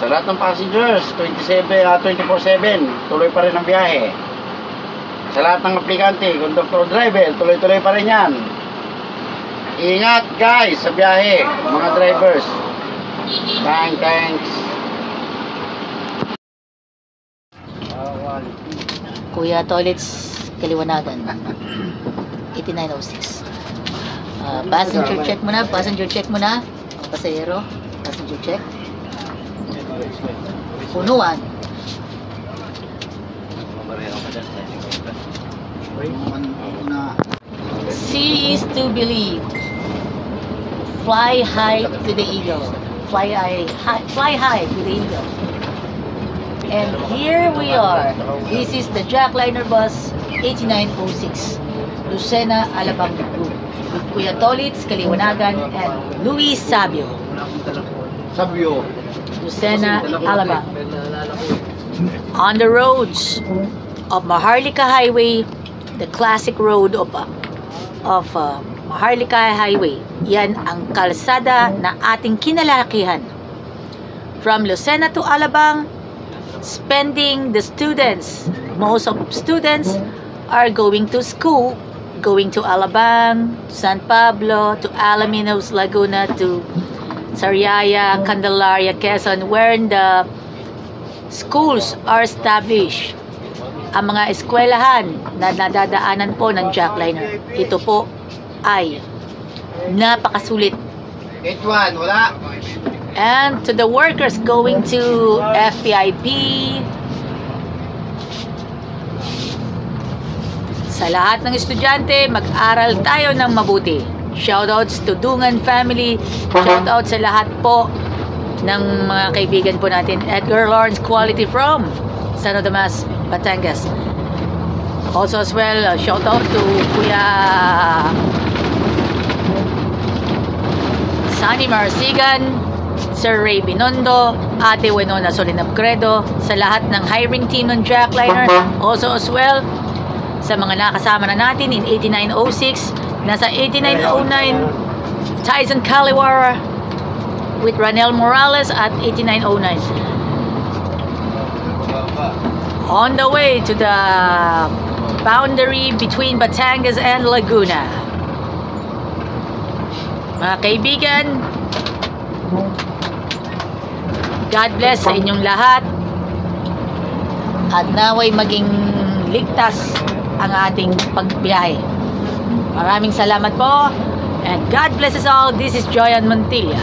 Sa lahat ng passengers, 24/7, tuloy pa rin ang biyahe. Sa lahat ng aplikante, conductor, driver, tuloy-tuloy pa rin yan. Ingat guys sa biyahe, mga drivers. Thanks. Kuya Toilets, Kaliwanagan. 8906. Passenger check muna, pasahero, passenger check. Punuan. See is to believe. Fly high to the eagle. Fly high to the eagle. And here we are. This is the Jackliner bus 8906, Lucena, Alabang Group, with Kuya Tolitz, Kaliwanagan, and Luis Sabio. Lucena, Alabang. On the roads of Maharlika Highway, the classic road of Maharlika Highway. Yan ang kalsada na ating kinalakihan. From Lucena to Alabang, spending the students, most of students are going to school, going to Alabang, to San Pablo, to Alaminos, Laguna, to Sariaya, Candelaria, Quezon, where the schools are established. Ang mga eskwelahan na nadadaanan po ng Jackliner, ito po ay napakasulit. Gate 1, wala. And to the workers going to FPIP, sa lahat ng estudyante, mag-aral tayo ng mabuti. Shoutouts to Dungan family, shoutouts sa lahat po ng mga kaibigan po natin. Edgar Lawrence Quality from San Tomas, Batangas. Also as well, shoutout to Kuya Sunny Marsigan, Sir Ray Binondo, Ate Winona Solinabcredo, sa lahat ng hiring team ng Jackliner. Also as well, sa mga nakasama na natin in 8906, nasa 8909, Tyson Caliwara with Ranel Morales at 8909. On the way to the boundary between Batangas and Laguna. Mga kaibigan, God bless sa inyong lahat at naway maging ligtas ang ating pagbiyahe. Maraming salamat po and God bless us all. This is Joyan Montilla.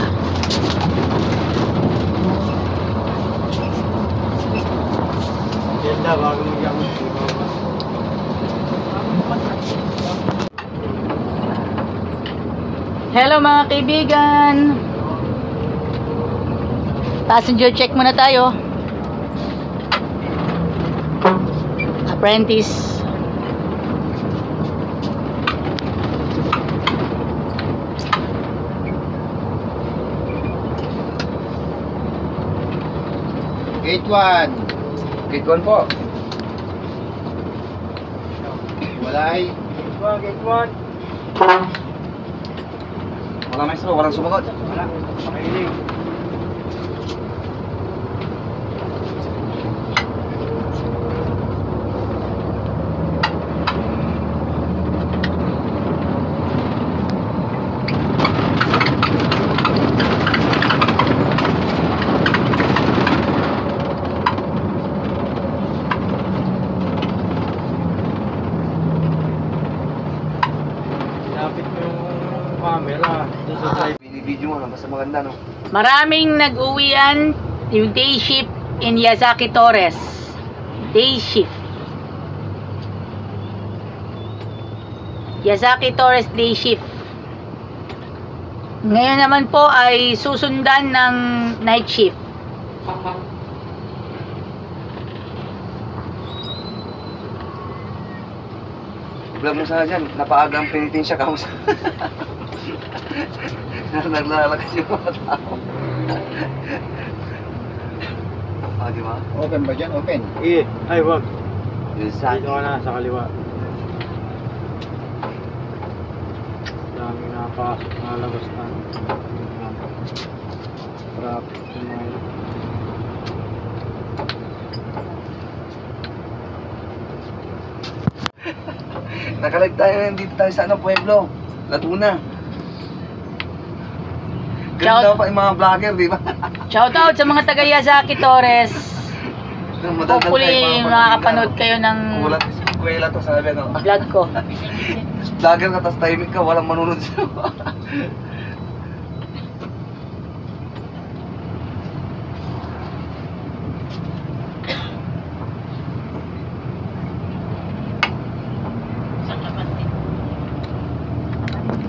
Hello mga kaibigan, passenger check muna tayo. Apprentice, Gate 1. Gate 1 po. Walay. Gate 1. Wala maestro, walang sumagot. Wala. Pakilig. Binibidyo mo, basta maganda, no? Maraming nag-uwian yung day shift in Yazaki Torres. Day shift. Yazaki Torres day shift. Ngayon naman po ay susundan ng night shift. Vlog mo sana dyan, napaaga ang penitensya kaus. Naglalakas yung mga tao. Di ba? Open ba dyan? Open? Iya, ay wag. Dito Dito ka na sa kaliwa. Dami napasok na labas na. Traffic na mga Nakalive tayo ngayon dito tayo sa Pueblo, Laguna. Shout- Ganda pa yung mga vlogger, di ba? Shoutout sa mga taga Yazaki Torres. Madaldal Hopefully, tayo, mga makakapanood kayo ng Kulat, eskwela to, sabi ko. vlog ko. Vlogger ka, tas timing ka, walang manunod sa'yo.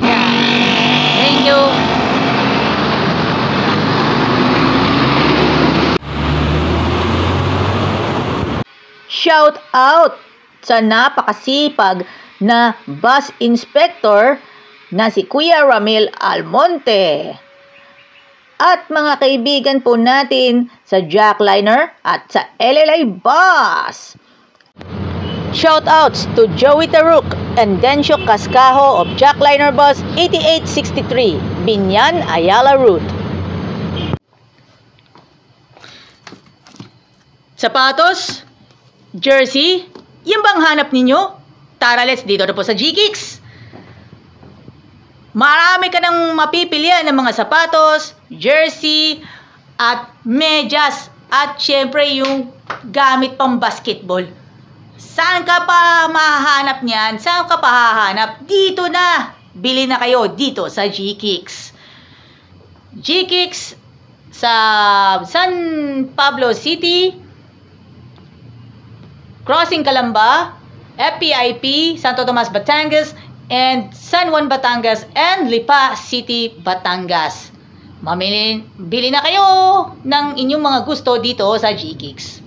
Thank you. Shout out sa napakasipag na bus inspector na si Kuya Ramil Almonte. At mga kaibigan po natin sa Jackliner at sa LLA Bus. Shoutouts to Joey Taruk and Dencio Cascajo of Jackliner Bus 8863, Binyan, Ayala Route. Sapatos, jersey, yan bang hanap ninyo? Tara, let's dito na po sa G-Kicks. Marami ka nang mapipilian ng mga sapatos, jersey, at medyas, at syempre yung gamit pang basketball. Saan ka pa mahahanap niyan? Saan ka pa hahanap? Dito na! Bili na kayo dito sa G-Kicks. G-Kicks sa San Pablo City, Crossing Calamba, FPIP, Santo Tomas, Batangas, and San Juan, Batangas, and Lipa City, Batangas. Bili na kayo ng inyong mga gusto dito sa G-Kicks.